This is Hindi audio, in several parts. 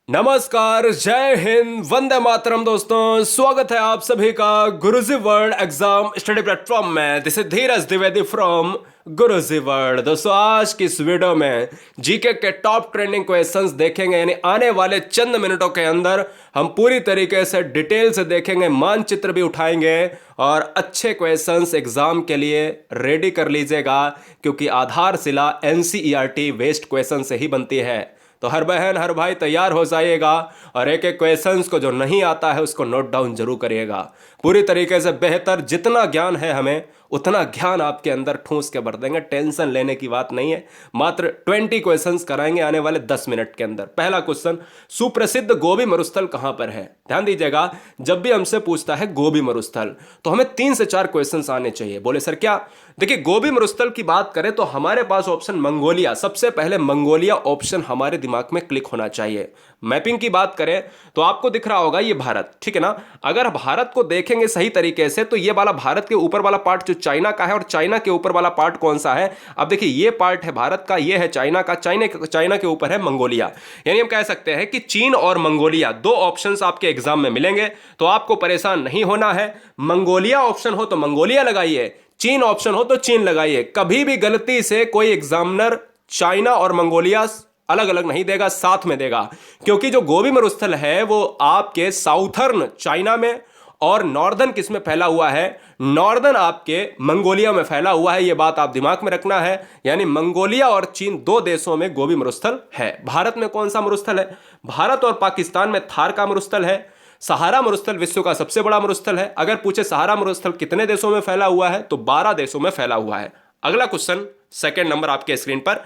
नमस्कार, जय हिंद, वंदे मातरम। दोस्तों, स्वागत है आप सभी का गुरुजी वर्ल्ड एग्जाम स्टडी प्लेटफॉर्म में। This is Dheeraj Dwivedi from Guruji world. दोस्तों, आज की इस वीडियो में जीके के टॉप ट्रेंडिंग क्वेश्चंस देखेंगे, यानी आने वाले चंद मिनटों के अंदर हम पूरी तरीके से डिटेल से देखेंगे, मानचित्र भी उठाएंगे और अच्छे क्वेश्चंस एग्जाम के लिए रेडी कर लीजिएगा, क्योंकि आधारशिला एनसीईआरटी वेस्ट क्वेश्चन से ही बनती है। तो हर बहन हर भाई तैयार हो जाइएगा और एक एक क्वेश्चंस को जो नहीं आता है उसको नोट डाउन जरूर करिएगा। पूरी तरीके से बेहतर जितना ज्ञान है हमें उतना ज्ञान आपके अंदर ठूंस के भर देंगे। टेंशन लेने की बात नहीं है। मात्र 20 क्वेश्चंस कराएंगे आने वाले 10 मिनट के अंदर। पहला क्वेश्चन, सुप्रसिद्ध गोबी मरुस्थल कहां पर है? ध्यान दीजिएगा, जब भी हमसे पूछता है गोबी मरुस्थल तो हमें 3 से 4 क्वेश्चंस आने चाहिए। बोले सर क्या? देखिए, गोबी मरुस्थल की बात करें तो हमारे पास ऑप्शन मंगोलिया, सबसे पहले मंगोलिया ऑप्शन हमारे दिमाग में क्लिक होना चाहिए। मैपिंग की बात करें तो आपको दिख रहा होगा ये भारत, ठीक है ना। अगर भारत को देखेंगे सही तरीके से तो ये वाला भारत के ऊपर वाला पार्ट जो चाइना का है, और चाइना के ऊपर वाला पार्ट कौन सा है? अब देखिए, ये पार्ट है भारत का, ये है चाइना का, चाइना के ऊपर है मंगोलिया। यानी हम कह सकते हैं कि चीन और मंगोलिया दो ऑप्शंस आपके एग्जाम में मिलेंगे, तो आपको परेशान नहीं होना है। मंगोलिया ऑप्शन हो तो मंगोलिया लगाइए, चीन ऑप्शन हो तो चीन लगाइए। कभी भी गलती से कोई एग्जामिनर चाइना और मंगोलिया अलग अलग नहीं देगा, साथ में देगा, क्योंकि जो गोबी मरुस्थल है वो आपके साउथर्न चाइना में और नॉर्दर्न किस में फैला हुआ है? नॉर्दर्न आपके मंगोलिया में फैला हुआ है। यह बात आप दिमाग में रखना है। यानी मंगोलिया और चीन दो देशों में गोबी मरुस्थल है। भारत में कौन सा मरुस्थल है? भारत और पाकिस्तान में थार का मरुस्थल है। सहारा मरुस्थल विश्व का सबसे बड़ा मरुस्थल है। अगर पूछे सहारा मरुस्थल कितने देशों में फैला हुआ है तो 12 देशों में फैला हुआ है। अगला क्वेश्चन, सेकंड नंबर आपके स्क्रीन पर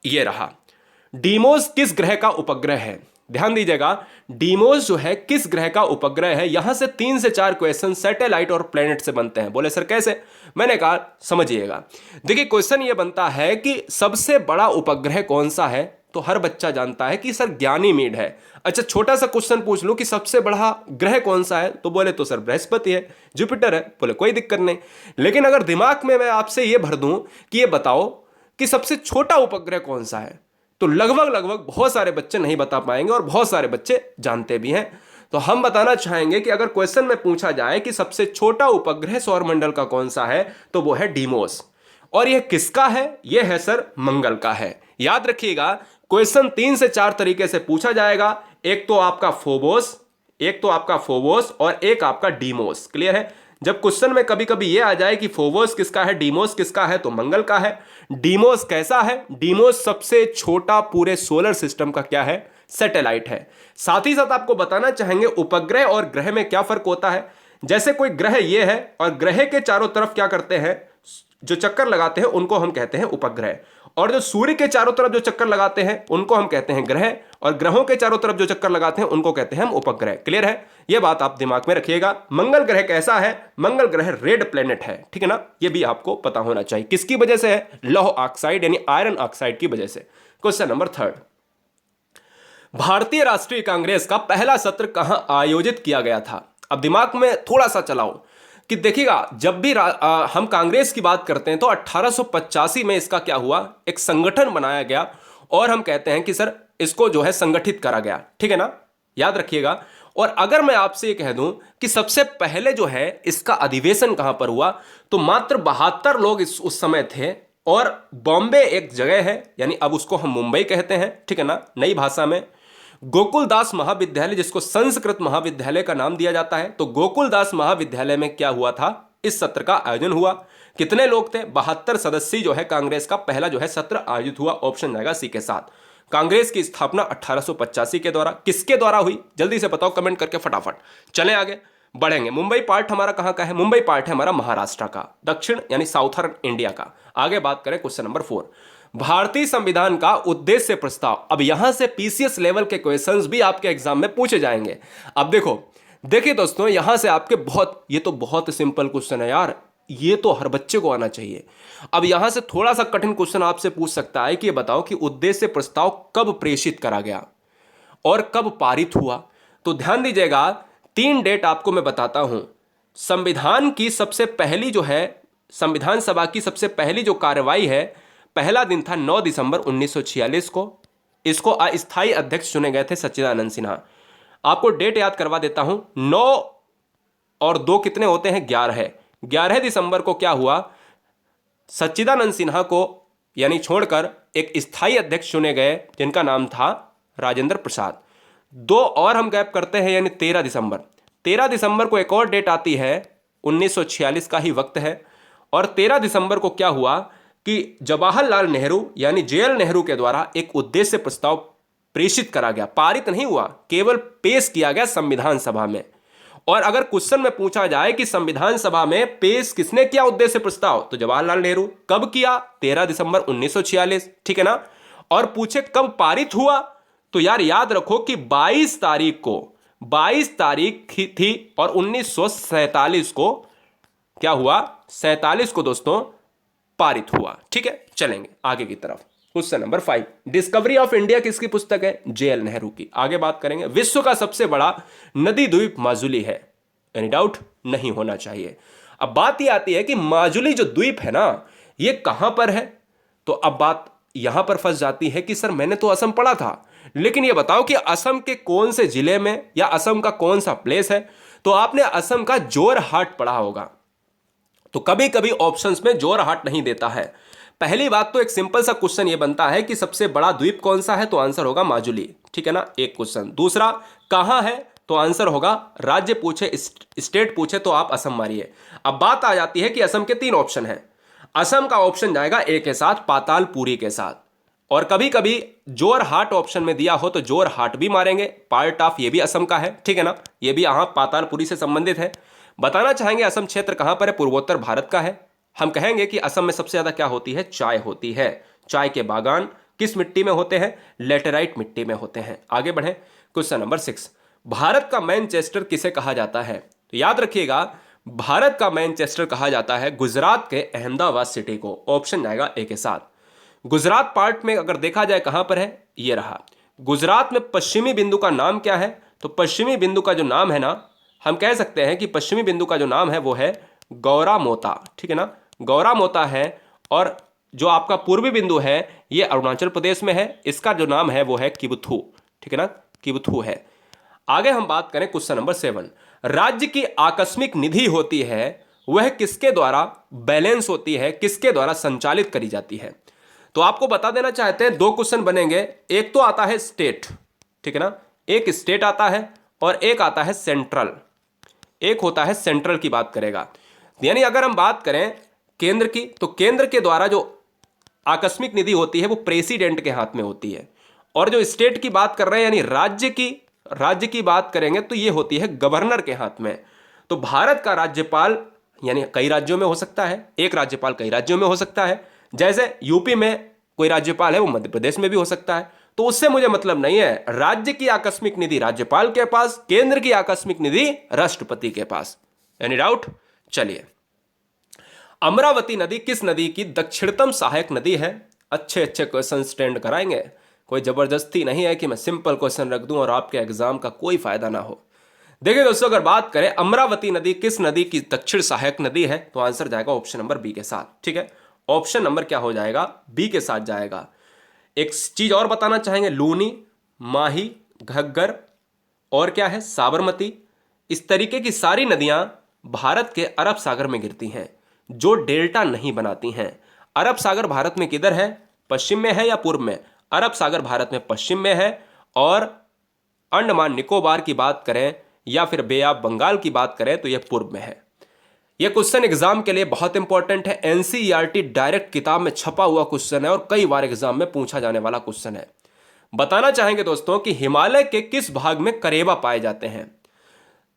यह रहा। डीमोस किस ग्रह का उपग्रह है? ध्यान दीजिएगा, डीमोस जो है किस ग्रह का उपग्रह है? यहां से 3 से 4 क्वेश्चन सैटेलाइट और प्लेनेट से बनते हैं। बोले सर कैसे? मैंने कहा समझिएगा। देखिए, क्वेश्चन ये बनता है कि सबसे बड़ा उपग्रह कौन सा है, तो हर बच्चा जानता है कि सर ज्ञानीमीड है। अच्छा, छोटा सा क्वेश्चन पूछ लूं कि सबसे बड़ा ग्रह कौन सा है, तो बोले तो सर बृहस्पति है, जुपिटर है। बोले कोई दिक्कत नहीं। लेकिन अगर दिमाग में मैं आपसे ये भर दूं कि ये बताओ कि सबसे छोटा उपग्रह कौन सा है, तो लगभग बहुत सारे बच्चे नहीं बता पाएंगे और बहुत सारे बच्चे जानते भी हैं। तो हम बताना चाहेंगे कि अगर क्वेश्चन में पूछा जाए कि सबसे छोटा उपग्रह सौरमंडल का कौन सा है, तो वो है डीमोस। और यह किसका है? यह है सर मंगल का है। याद रखिएगा, क्वेश्चन 3 से 4 तरीके से पूछा जाएगा। एक तो आपका फोबोस और एक आपका डीमोस। क्लियर है? जब क्वेश्चन में कभी कभी यह आ जाए कि फोबोस किसका है, डीमोस किसका है, तो मंगल का है। डीमोस कैसा है? डीमोस सबसे छोटा पूरे सोलर सिस्टम का क्या है? सैटेलाइट है। साथ ही साथ आपको बताना चाहेंगे उपग्रह और ग्रह में क्या फर्क होता है। जैसे कोई ग्रह ये है और ग्रह के चारों तरफ क्या करते हैं, जो चक्कर लगाते हैं, उनको हम कहते हैं उपग्रह। और जो सूर्य के चारों तरफ जो चक्कर लगाते हैं उनको हम कहते हैं ग्रह, और ग्रहों के चारों तरफ जो चक्कर लगाते हैं उनको कहते हैं हम उपग्रह। क्लियर है? यह बात आप दिमाग में रखिएगा। मंगल ग्रह कैसा है? मंगल ग्रह रेड प्लेनेट है, ठीक है ना। यह भी आपको पता होना चाहिए। किसकी वजह से है? लौह ऑक्साइड यानी आयरन ऑक्साइड की वजह से। क्वेश्चन नंबर 3, भारतीय राष्ट्रीय कांग्रेस का पहला सत्र कहां आयोजित किया गया था? अब दिमाग में थोड़ा सा चलाओ कि देखिएगा, जब भी हम कांग्रेस की बात करते हैं तो 1885 में इसका क्या हुआ, एक संगठन बनाया गया और हम कहते हैं कि सर इसको जो है संगठित करा गया, ठीक है ना। याद रखिएगा। और अगर मैं आपसे ये कह दूं कि सबसे पहले जो है इसका अधिवेशन कहां पर हुआ, तो मात्र 72 लोग उस समय थे। और बॉम्बे एक जगह है, यानी अब उसको हम मुंबई कहते हैं, ठीक है ना, नई भाषा में। गोकुलदास महाविद्यालय, जिसको संस्कृत महाविद्यालय का नाम दिया जाता है, तो गोकुलदास महाविद्यालय में क्या हुआ था? इस सत्र का आयोजन हुआ। कितने लोग थे? 72 सदस्य जो है कांग्रेस का पहला जो है सत्र आयोजित हुआ। ऑप्शन जाएगा सी के साथ। कांग्रेस की स्थापना 1885 के द्वारा किसके द्वारा हुई? जल्दी से बताओ कमेंट करके फटाफट। चलें आगे बढ़ेंगे। मुंबई पार्ट हमारा कहां का है? मुंबई पार्ट है हमारा महाराष्ट्र का, दक्षिण यानी साउथर्न इंडिया का। आगे बात करें क्वेश्चन नंबर 4, भारतीय संविधान का उद्देश्य प्रस्ताव। अब यहां से पीसीएस लेवल के क्वेश्चंस भी आपके एग्जाम में पूछे जाएंगे। अब देखिए दोस्तों, यहां से आपके ये तो बहुत सिंपल क्वेश्चन है यार, ये तो हर बच्चे को आना चाहिए। अब यहां से थोड़ा सा कठिन क्वेश्चन आपसे पूछ सकता है कि ये बताओ कि उद्देश्य प्रस्ताव कब प्रेषित करा गया और कब पारित हुआ। तो ध्यान दीजिएगा, 3 डेट आपको मैं बताता हूं। संविधान की सबसे पहली जो है, संविधान सभा की सबसे पहली जो कार्रवाई है, पहला दिन था 9 दिसंबर 1946 को। इसको अस्थायी अध्यक्ष चुने गए थे सच्चिदानंद सिन्हा। आपको डेट याद करवा देता हूं, 9 और 2 कितने होते हैं, 11। 11 दिसंबर को क्या हुआ, सच्चिदानंद सिन्हा को यानी छोड़कर एक स्थायी अध्यक्ष चुने गए जिनका नाम था राजेंद्र प्रसाद। 2 और हम गैप करते हैं यानी 13 दिसंबर। 13 दिसंबर को एक और डेट आती है, 1946 का ही वक्त है। और 13 दिसंबर को क्या हुआ कि जवाहरलाल नेहरू यानी जेएल नेहरू के द्वारा एक उद्देश्य प्रस्ताव प्रेषित करा गया, पारित नहीं हुआ, केवल पेश किया गया संविधान सभा में। और अगर क्वेश्चन में पूछा जाए कि संविधान सभा में पेश किसने किया उद्देश्य प्रस्ताव, तो जवाहरलाल नेहरू। कब किया, 13 दिसंबर 1946, ठीक है ना। और पूछे कब पारित हुआ, तो यार याद रखो कि 22 तारीख को, 22 तारीख थी और 1947 को क्या हुआ, 47 को दोस्तों पारित हुआ। ठीक है, चलेंगे आगे की तरफ। Question number 5, discovery of India किसकी पुस्तक है, जेएल नेहरू की। आगे बात करेंगे, विश्व का सबसे बड़ा नदी द्वीप माजुली है, एनी डाउट नहीं होना चाहिए। अब बात यह आती है कि माजुली जो द्वीप है ना, ये कहां पर है। तो अब बात यहां पर फंस जाती है कि सर मैंने तो असम पढ़ा था, लेकिन ये बताओ कि असम के कौन से जिले में या असम का कौन सा प्लेस है। तो आपने असम का जोरहाट पढ़ा होगा, तो कभी कभी ऑप्शंस में जोरहाट नहीं देता है। पहली बात तो एक सिंपल सा क्वेश्चन ये बनता है कि सबसे बड़ा द्वीप कौन सा है, तो आंसर होगा माजुली, ठीक है ना, एक क्वेश्चन। दूसरा कहां है, तो आंसर होगा राज्य पूछे, स्टेट पूछे तो आप असम मारिए। अब बात आ जाती है कि असम के 3 ऑप्शन हैं। असम का ऑप्शन जाएगा ए के साथ, पातालपुरी के साथ। और कभी कभी जोरहाट ऑप्शन में दिया हो तो जोरहाट भी मारेंगे, पार्ट ऑफ ये भी असम का है, ठीक है ना, ये भी यहां पातालपुरी से संबंधित है। बताना चाहेंगे असम क्षेत्र कहां पर है, पूर्वोत्तर भारत का है। हम कहेंगे कि असम में सबसे ज्यादा क्या होती है, चाय होती है। चाय के बागान किस मिट्टी में होते हैं, लेटेराइट मिट्टी में होते हैं। आगे बढ़े, क्वेश्चन नंबर 6, भारत का मैनचेस्टर किसे कहा जाता है। तो याद रखिएगा, भारत का मैनचेस्टर कहा जाता है गुजरात के अहमदाबाद सिटी को। ऑप्शन जाएगा ए के साथ। गुजरात पार्ट में अगर देखा जाए कहां पर है, ये रहा। गुजरात में पश्चिमी बिंदु का नाम क्या है, तो पश्चिमी बिंदु का जो नाम है ना, हम कह सकते हैं कि पश्चिमी बिंदु का जो नाम है वो है गौरा मोता, ठीक है ना, गौरा मोता है। और जो आपका पूर्वी बिंदु है ये अरुणाचल प्रदेश में है, इसका जो नाम है वो है किबुथु, ठीक है ना, किबुथु है। आगे हम बात करें क्वेश्चन नंबर 7, राज्य की आकस्मिक निधि होती है वह किसके द्वारा बैलेंस होती है, किसके द्वारा संचालित करी जाती है। तो आपको बता देना चाहते हैं, 2 क्वेश्चन बनेंगे। एक तो आता है स्टेट, ठीक है ना, एक स्टेट आता है और एक आता है सेंट्रल, एक होता है सेंट्रल की बात करेगा। यानी अगर हम बात करें केंद्र की, तो केंद्र के द्वारा जो आकस्मिक निधि होती है वो प्रेसिडेंट के हाथ में होती है। और जो स्टेट की बात कर रहे हैं यानी राज्य की बात करेंगे तो ये होती है गवर्नर के हाथ में। तो भारत का राज्यपाल यानी कई राज्यों में हो सकता है, एक राज्यपाल कई राज्यों में हो सकता है। जैसे यूपी में कोई राज्यपाल है वो मध्य प्रदेश में भी हो सकता है। तो उससे मुझे मतलब नहीं है। राज्य की आकस्मिक निधि राज्यपाल के पास, केंद्र की आकस्मिक निधि राष्ट्रपति के पास। एनी डाउट, चलिए। अमरावती नदी किस नदी की दक्षिणतम सहायक नदी है। अच्छे क्वेश्चन स्टैंड कराएंगे, कोई जबरदस्ती नहीं है कि मैं सिंपल क्वेश्चन रख दूं और आपके एग्जाम का कोई फायदा ना हो। देखिए दोस्तों, अगर बात करें अमरावती नदी किस नदी की दक्षिण सहायक नदी है, तो आंसर जाएगा ऑप्शन नंबर बी के साथ, ठीक है। ऑप्शन नंबर क्या हो जाएगा, बी के साथ जाएगा। एक चीज और बताना चाहेंगे, लूनी, माही, घग्गर और क्या है, साबरमती, इस तरीके की सारी नदियां भारत के अरब सागर में गिरती हैं, जो डेल्टा नहीं बनाती हैं। अरब सागर भारत में किधर है, पश्चिम में है या पूर्व में। अरब सागर भारत में पश्चिम में है। और अंडमान निकोबार की बात करें या फिर बे ऑफ बंगाल की बात करें तो यह पूर्व में है। यह क्वेश्चन एग्जाम के लिए बहुत इंपॉर्टेंट है। एनसीईआरटी डायरेक्ट किताब में छपा हुआ क्वेश्चन है और कई बार एग्जाम में पूछा जाने वाला क्वेश्चन है। बताना चाहेंगे दोस्तों कि हिमालय के किस भाग में करेबा पाए जाते हैं।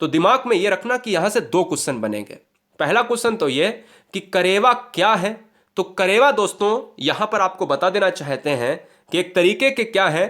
तो दिमाग में यह रखना कि यहां से 2 क्वेश्चन बनेंगे। पहला क्वेश्चन तो यह कि करेबा क्या है। तो करेबा दोस्तों यहां पर आपको बता देना चाहते हैं कि एक तरीके के क्या है,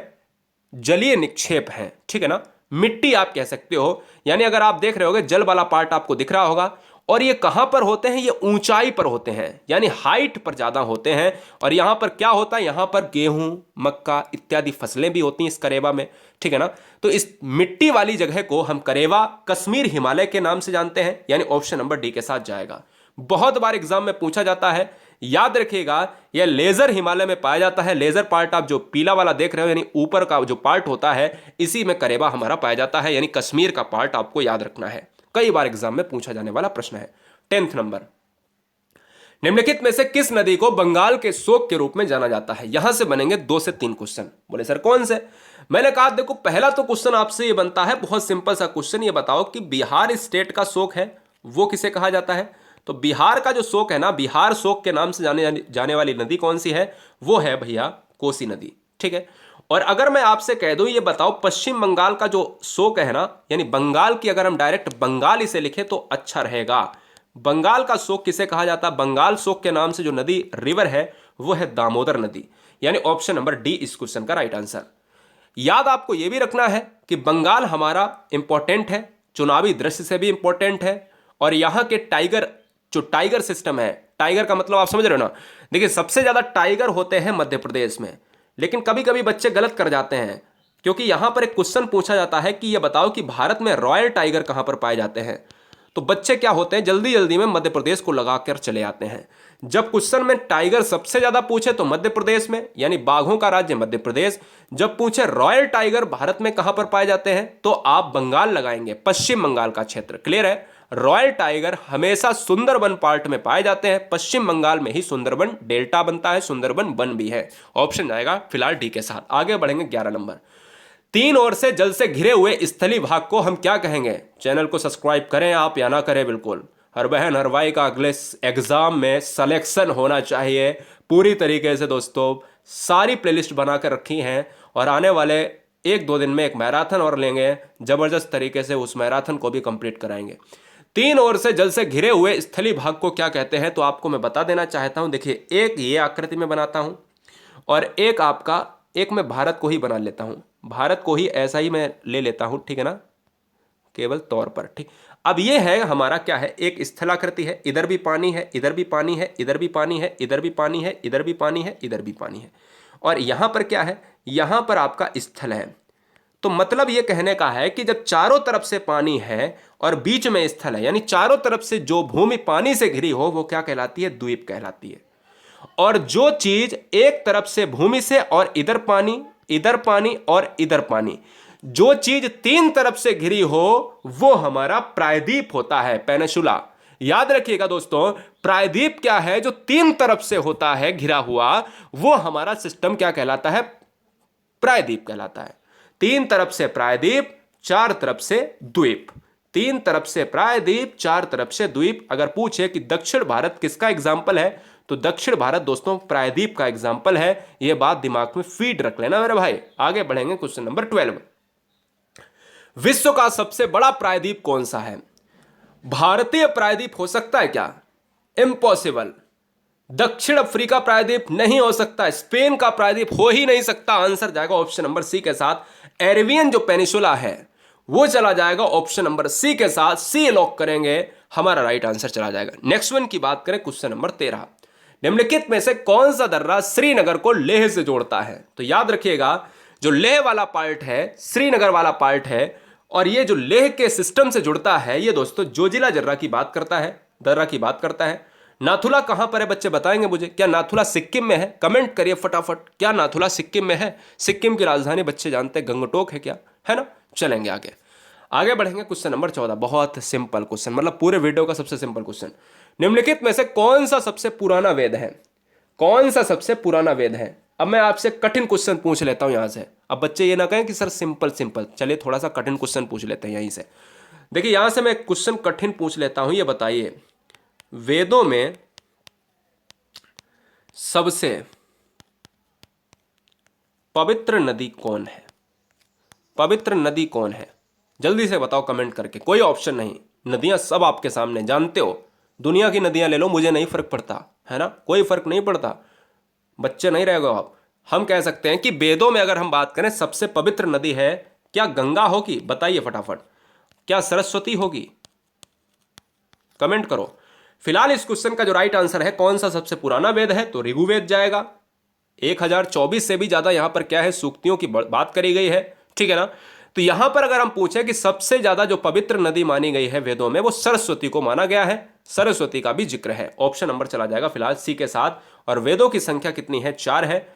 जलीय निक्षेप है, ठीक है ना, मिट्टी आप कह सकते हो। यानी अगर आप देख रहे होगे जल वाला पार्ट आपको दिख रहा होगा। और ये कहां पर होते हैं, ये ऊंचाई पर होते हैं, यानी हाइट पर ज्यादा होते हैं। और यहां पर क्या होता है, यहां पर गेहूं, मक्का इत्यादि फसलें भी होती हैं इस करेबा में, ठीक है ना। तो इस मिट्टी वाली जगह को हम करेबा, कश्मीर, हिमालय के नाम से जानते हैं। यानी ऑप्शन नंबर डी के साथ जाएगा। बहुत बार एग्जाम में पूछा जाता है याद रखिएगा, यह लेजर हिमालय में पाया जाता है। लेजर पार्ट आप जो पीला वाला देख रहे हो, यानी ऊपर का जो पार्ट होता है, इसी में करेबा हमारा पाया जाता है, यानी कश्मीर का पार्ट आपको याद रखना है। कई बार एग्जाम में पूछा जाने वाला प्रश्न है। 10th नंबर, निम्नलिखित में से किस नदी को बंगाल के शोक के रूप में जाना जाता है? यहां से बनेंगे 2 से 3 क्वेश्चन। बोले सर कौन से? मैंने कहा देखो, पहला तो क्वेश्चन आपसे ये बनता है, बहुत सिंपल सा क्वेश्चन, ये बताओ कि बिहार स्टेट का शोक है वो किसे कहा जाता है? तो बिहार का जो शोक है ना, बिहार शोक के नाम से जाने वाली नदी कौन सी है? वो है भैया कोसी नदी। ठीक है। और अगर मैं आपसे कह दूं, ये बताओ पश्चिम बंगाल का जो शोक है ना, यानी बंगाल की, अगर हम डायरेक्ट बंगाल इसे लिखें तो अच्छा रहेगा। बंगाल का शोक किसे कहा जाता है? बंगाल शोक के नाम से जो नदी रिवर है वो है दामोदर नदी, यानी ऑप्शन नंबर डी इस क्वेश्चन का राइट आंसर। याद आपको यह भी रखना है कि बंगाल हमारा इंपॉर्टेंट है, चुनावी दृष्टि से भी इंपॉर्टेंट है, और यहां के टाइगर, जो टाइगर सिस्टम है, टाइगर का मतलब आप समझ रहे हो ना। देखिए सबसे ज्यादा टाइगर होते हैं मध्य प्रदेश में, लेकिन कभी कभी बच्चे गलत कर जाते हैं, क्योंकि यहां पर एक क्वेश्चन पूछा जाता है कि यह बताओ कि भारत में रॉयल टाइगर कहां पर पाए जाते हैं। तो बच्चे क्या होते हैं, जल्दी जल्दी में मध्य प्रदेश को लगाकर चले आते हैं। जब क्वेश्चन में टाइगर सबसे ज्यादा पूछे तो मध्य प्रदेश में, यानी बाघों का राज्य मध्य प्रदेश। जब पूछे रॉयल टाइगर भारत में कहां पर पाए जाते हैं, तो आप बंगाल लगाएंगे, पश्चिम बंगाल का क्षेत्र। क्लियर है? रॉयल टाइगर हमेशा सुंदरबन पार्ट में पाए जाते हैं, पश्चिम बंगाल में ही सुंदरबन डेल्टा बनता है, सुंदरबन वन भी है। ऑप्शन जाएगा फिलहाल डी के साथ। आगे बढ़ेंगे 11 नंबर, 3 ओर से जल से घिरे हुए स्थलीय भाग को हम क्या कहेंगे? चैनल को सब्सक्राइब करें आप या ना करें, बिल्कुल हर बहन हर भाई का अगले एग्जाम में सिलेक्शन होना चाहिए पूरी तरीके से। दोस्तों सारी प्लेलिस्ट बनाकर रखी हैं, और आने वाले 1-2 दिन में एक मैराथन और लेंगे, जबरदस्त तरीके से उस मैराथन को भी कंप्लीट कराएंगे। 3 ओर से जल से घिरे हुए स्थलीय भाग को क्या कहते हैं? तो आपको मैं बता देना चाहता हूं। देखिए, एक ये आकृति में बनाता हूं, और एक आपका, एक मैं भारत को ही बना लेता हूं, भारत को ही ऐसा ही मैं ले लेता हूं, ठीक है ना, केवल तौर पर। ठीक, अब ये है हमारा क्या है, एक स्थलाकृति है, इधर भी पानी है, इधर भी पानी है, इधर भी पानी है, इधर भी पानी है, इधर भी पानी है, इधर भी पानी है, और यहां पर क्या है, यहां पर आपका स्थल है। तो मतलब ये कहने का है कि जब चारों तरफ से पानी है और बीच में स्थल है, यानी चारों तरफ से जो भूमि पानी से घिरी हो वो क्या कहलाती है? द्वीप कहलाती है। और जो चीज एक तरफ से भूमि से, और इधर पानी, इधर पानी और इधर पानी, जो चीज 3 तरफ से घिरी हो वो हमारा प्रायद्वीप होता है, पेनिनसुला। याद रखिएगा दोस्तों, प्रायद्वीप क्या है? जो 3 तरफ से होता है घिरा हुआ, वो हमारा सिस्टम क्या कहलाता है? प्रायद्वीप कहलाता है। 3 तरफ से प्रायद्वीप, 4 तरफ से द्वीप। 3 तरफ से प्रायद्वीप, 4 तरफ से द्वीप। अगर पूछे कि दक्षिण भारत किसका एग्जाम्पल है, तो दक्षिण भारत दोस्तों प्रायद्वीप का एग्जाम्पल है। यह बात दिमाग में फीड रख लेना मेरे भाई। आगे बढ़ेंगे क्वेश्चन नंबर 12, विश्व का सबसे बड़ा प्रायद्वीप कौन सा है? भारतीय प्रायद्वीप हो सकता है क्या? इम्पॉसिबल। दक्षिण अफ्रीका प्रायद्वीप नहीं हो सकता, स्पेन का प्रायद्वीप हो ही नहीं सकता। आंसर जाएगा ऑप्शन नंबर सी के साथ, एरेबियन जो पेनिनसुला है वो चला जाएगा ऑप्शन नंबर सी के साथ। सी लॉक करेंगे, हमारा राइट आंसर चला जाएगा। नेक्स्ट वन की बात करें, क्वेश्चन नंबर 13, निम्नलिखित में से कौन सा दर्रा श्रीनगर को लेह से जोड़ता है? तो याद रखिएगा, जो लेह वाला पार्ट है, श्रीनगर वाला पार्ट है, और ये जो लेह के सिस्टम से जुड़ता है, ये दोस्तों जोजिला दर्रा की बात करता है, दर्रा की बात करता है। नाथुला कहां पर है बच्चे बताएंगे मुझे? क्या नाथुला सिक्किम में है? कमेंट करिए फटाफट, क्या नाथुला सिक्किम में है? सिक्किम की राजधानी बच्चे जानते हैं गंगटोक है क्या, है ना? चलेंगे आगे, आगे बढ़ेंगे। क्वेश्चन नंबर 14, बहुत सिंपल क्वेश्चन, मतलब पूरे वीडियो का सबसे सिंपल क्वेश्चन। निम्नलिखित में से कौन सा सबसे पुराना वेद है? कौन सा सबसे पुराना वेद है? अब मैं आपसे कठिन क्वेश्चन पूछ लेता हूं यहां से। अब बच्चे ये ना कहें कि सर सिंपल सिंपल, चलिए थोड़ा सा कठिन क्वेश्चन पूछ लेते हैं यहीं से। देखिए यहां से मैं क्वेश्चन कठिन पूछ लेता हूं, ये बताइए वेदों में सबसे पवित्र नदी कौन है? पवित्र नदी कौन है? जल्दी से बताओ कमेंट करके, कोई ऑप्शन नहीं, नदियां सब आपके सामने, जानते हो, दुनिया की नदियां ले लो, मुझे नहीं फर्क पड़ता, है ना, कोई फर्क नहीं पड़ता, बच्चे नहीं रहेगा आप। हम कह सकते हैं कि वेदों में अगर हम बात करें सबसे पवित्र नदी है, क्या गंगा होगी? बताइए फटाफट। क्या सरस्वती होगी? कमेंट करो। फिलहाल इस क्वेश्चन का जो राइट आंसर है, कौन सा सबसे पुराना वेद है, तो ऋग्वेद जाएगा। 1024 से भी ज्यादा यहां पर क्या है, सूक्तियों की बात करी गई है, ठीक है ना। तो यहां पर अगर हम पूछे कि सबसे ज्यादा जो पवित्र नदी मानी गई है वेदों में, वो सरस्वती को माना गया है। सरस्वती का भी जिक्र है। ऑप्शन नंबर चला जाएगा फिलहाल सी के साथ। और वेदों की संख्या कितनी है? 4 है।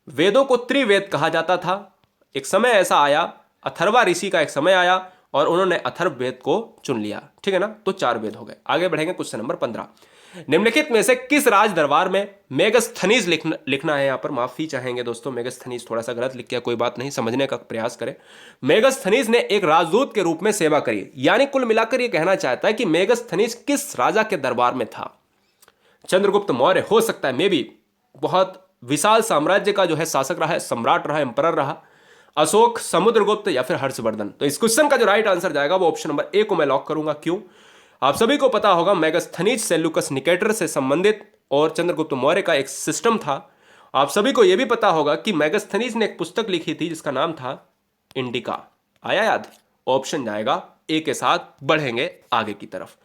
वेदों को त्रिवेद कहा जाता था। एक समय ऐसा आया, अथर्वा ऋषि का एक समय आया और उन्होंने अथर्व वेद को चुन लिया, ठीक है ना। तो 4 वेद हो गए। आगे बढ़ेंगे क्वेश्चन नंबर 15। निम्नलिखित में से किस राज दरबार में मेगस्थनीज लिखना है? यहां पर माफी चाहेंगे दोस्तों, मेगस्थनीज थोड़ा सा गलत लिख किया, कोई बात नहीं, समझने का प्रयास करें। मेगस्थनीज ने एक राजदूत के रूप में सेवा करी, यानी कुल मिलाकर यह कहना चाहता है कि मेगस्थनीज किस राजा के दरबार में था? चंद्रगुप्त मौर्य हो सकता है, मे बी, बहुत विशाल साम्राज्य का जो है शासक रहा है, सम्राट रहा, एम्परर रहा। अशोक, समुद्रगुप्त या फिर हर्षवर्धन। तो इस क्वेश्चन का जो राइट आंसर जाएगा वो ऑप्शन नंबर ए को मैं लॉक करूंगा। क्यों? आप सभी को पता होगा मेगस्थनीज सेल्यूकस निकेटर से संबंधित और चंद्रगुप्त मौर्य का एक सिस्टम था। आप सभी को यह भी पता होगा कि मेगस्थनीज ने एक पुस्तक लिखी थी जिसका नाम था इंडिका। आया याद? ऑप्शन जाएगा ए के साथ। बढ़ेंगे आगे की तरफ।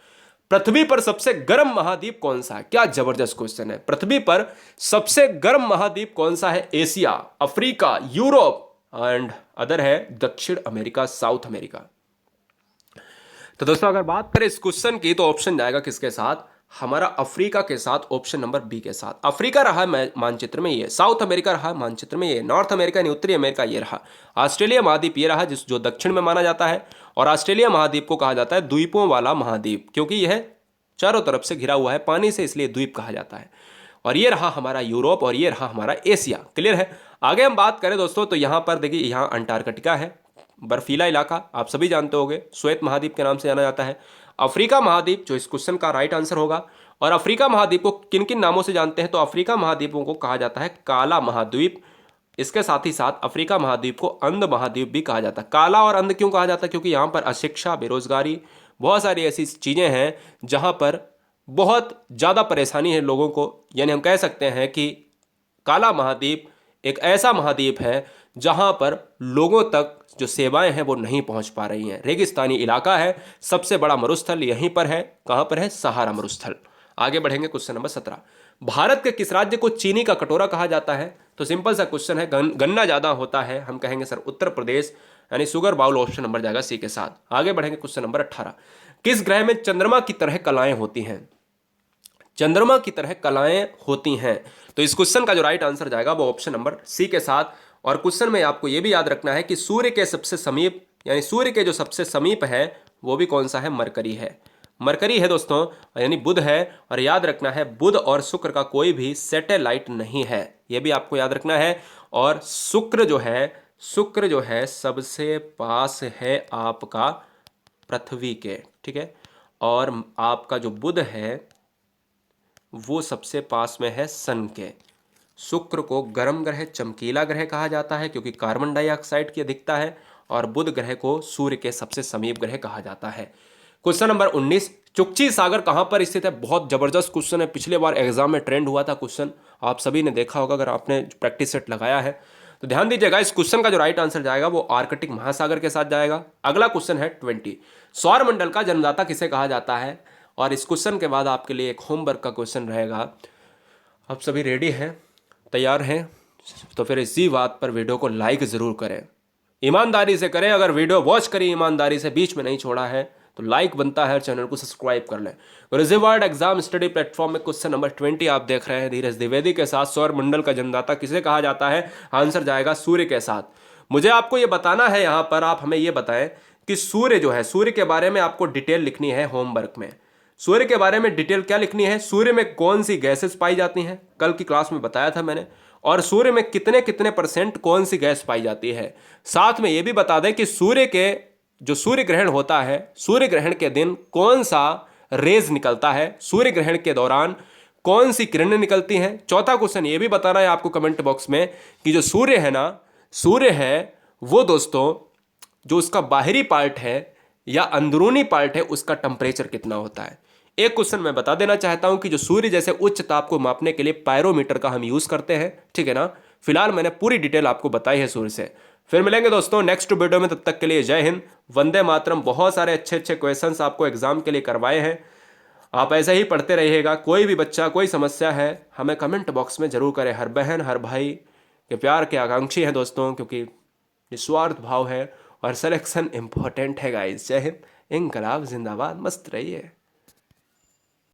पृथ्वी पर सबसे गर्म महाद्वीप कौन सा है? क्या जबरदस्त क्वेश्चन है। पृथ्वी पर सबसे गर्म महाद्वीप कौन सा है? Asia, Africa, Europe and other है दक्षिण अमेरिका, साउथ अमेरिका। तो दोस्तों अगर बात करें इस क्वेश्चन की तो ऑप्शन जाएगा किसके साथ? हमारा अफ्रीका के साथ, ऑप्शन नंबर बी के साथ। अफ्रीका रहा है मानचित्र में ये, साउथ अमेरिका रहा है मानचित्र में ये, नॉर्थ अमेरिका यानी उत्तरी अमेरिका ये रहा, ऑस्ट्रेलिया महाद्वीप ये रहा जो दक्षिण में माना जाता है। और ऑस्ट्रेलिया महाद्वीप को कहा जाता है द्वीपों वाला महाद्वीप, क्योंकि यह चारों तरफ से घिरा हुआ है पानी से, इसलिए द्वीप कहा जाता है। और ये रहा हमारा यूरोप और ये रहा हमारा एशिया। क्लियर है? आगे हम बात करें दोस्तों तो यहाँ पर देखिए, यहाँ अंटार्कटिका है, बर्फीला इलाका, आप सभी जानते होंगे, श्वेत महाद्वीप के नाम से जाना जाता है। अफ्रीका महाद्वीप जो इस क्वेश्चन का राइट आंसर होगा। और अफ्रीका महाद्वीप को किन किन नामों से जानते हैं? तो अफ्रीका महाद्वीपों को कहा जाता है काला महाद्वीप। इसके साथ ही साथ अफ्रीका महाद्वीप को अंध महाद्वीप भी कहा जाता है। काला और अंध क्यों कहा जाता है? क्योंकि यहाँ पर अशिक्षा, बेरोजगारी, बहुत सारी ऐसी चीज़ें हैं जहाँ पर बहुत ज़्यादा परेशानी है लोगों को। यानी हम कह सकते हैं कि काला महाद्वीप एक ऐसा महाद्वीप है जहाँ पर लोगों तक जो सेवाएं हैं वो नहीं पहुँच पा रही हैं। रेगिस्तानी इलाका है, सबसे बड़ा मरुस्थल यहीं पर है। कहाँ पर है? सहारा मरुस्थल। आगे बढ़ेंगे क्वेश्चन नंबर 17। भारत के किस राज्य को चीनी का कटोरा कहा जाता है? तो सिंपल सा क्वेश्चन है, गन्ना ज़्यादा होता है, हम कहेंगे सर उत्तर प्रदेश, यानी शुगर बाउल। ऑप्शन नंबर जाएगा सी के साथ। आगे बढ़ेंगे क्वेश्चन नंबर 18। किस ग्रह में चंद्रमा की तरह कलाएं होती हैं? चंद्रमा की तरह कलाएं होती हैं। तो इस क्वेश्चन का जो राइट आंसर जाएगा वो ऑप्शन नंबर सी के साथ। और क्वेश्चन में आपको यह भी याद रखना है कि सूर्य के सबसे समीप, यानी सूर्य के जो सबसे समीप है वो भी कौन सा है? मरकरी है। मरकरी है दोस्तों, यानी बुध है। और याद रखना है बुध और शुक्र का कोई भी सैटेलाइट नहीं है, यह भी आपको याद रखना है। और शुक्र जो है सबसे पास है आपका पृथ्वी के, ठीक है। और आपका जो बुध है वो सबसे पास में है सन के। शुक्र को गर्म ग्रह, चमकीला ग्रह कहा जाता है क्योंकि कार्बन डाइऑक्साइड की अधिकता है। और बुध ग्रह को सूर्य के सबसे समीप ग्रह कहा जाता है। Question number 19। चुकची सागर कहां पर स्थित है? बहुत जबरदस्त क्वेश्चन है, पिछले बार एग्जाम में ट्रेंड हुआ था क्वेश्चन, आप सभी ने देखा होगा अगर आपने प्रैक्टिस सेट लगाया है तो। ध्यान दीजिएगा, इस क्वेश्चन का जो राइट आंसर जाएगा वो आर्कटिक महासागर के साथ जाएगा। अगला क्वेश्चन है 20। सौर मंडल का जन्मदाता किसे कहा जाता है? और इस क्वेश्चन के बाद आपके लिए एक होमवर्क का क्वेश्चन रहेगा। आप सभी रेडी हैं, तैयार हैं? तो फिर इसी बात पर वीडियो को लाइक ज़रूर करें, ईमानदारी से करें। अगर वीडियो वॉच करी ईमानदारी से, बीच में नहीं छोड़ा है, तो लाइक बनता है और चैनल को सब्सक्राइब कर लें। गुरुजी वर्ल्ड एग्जाम स्टडी प्लेटफॉर्म में क्वेश्चन नंबर 20 आप देख रहे हैं धीरज द्विवेदी के साथ। सौर मंडल का जन्मदाता किसे कहा जाता है? आंसर जाएगा सूर्य के साथ। मुझे आपको ये बताना है, यहाँ पर आप हमें ये बताएं कि सूर्य जो है, सूर्य के बारे में आपको डिटेल लिखनी है होमवर्क में। सूर्य के बारे में डिटेल क्या लिखनी है? सूर्य में कौन सी गैसेस पाई जाती हैं, कल की क्लास में बताया था मैंने। और सूर्य में कितने कितने % कौन सी गैस पाई जाती है। साथ में ये भी बता दें कि सूर्य के जो सूर्य ग्रहण होता है, सूर्य ग्रहण के दिन कौन सा रेज निकलता है, सूर्य ग्रहण के दौरान कौन सी किरणें निकलती हैं। चौथा क्वेश्चन ये भी बताना है आपको कमेंट बॉक्स में कि जो सूर्य है ना, सूर्य है वो दोस्तों जो उसका बाहरी पार्ट है या अंदरूनी पार्ट है उसका टेम्परेचर कितना होता है। एक क्वेश्चन मैं बता देना चाहता हूं कि जो सूर्य जैसे उच्च ताप को मापने के लिए पायरोमीटर का हम यूज करते हैं, ठीक है ना। फिलहाल मैंने पूरी डिटेल आपको बताई है सूर्य से। फिर मिलेंगे दोस्तों नेक्स्ट वीडियो में, तब तक के लिए जय हिंद, वंदे मातरम। बहुत सारे अच्छे अच्छे क्वेश्चंस आपको एग्जाम के लिए करवाए हैं, आप ऐसे ही पढ़ते रहिएगा। कोई भी बच्चा कोई समस्या है हमें कमेंट बॉक्स में जरूर करें। हर बहन हर भाई के प्यार के आकांक्षी हैं दोस्तों, क्योंकि निस्वार्थ भाव है और सिलेक्शन इंपॉर्टेंट है गाइस। जय हिंद, इंकलाब जिंदाबाद, मस्त रहिए।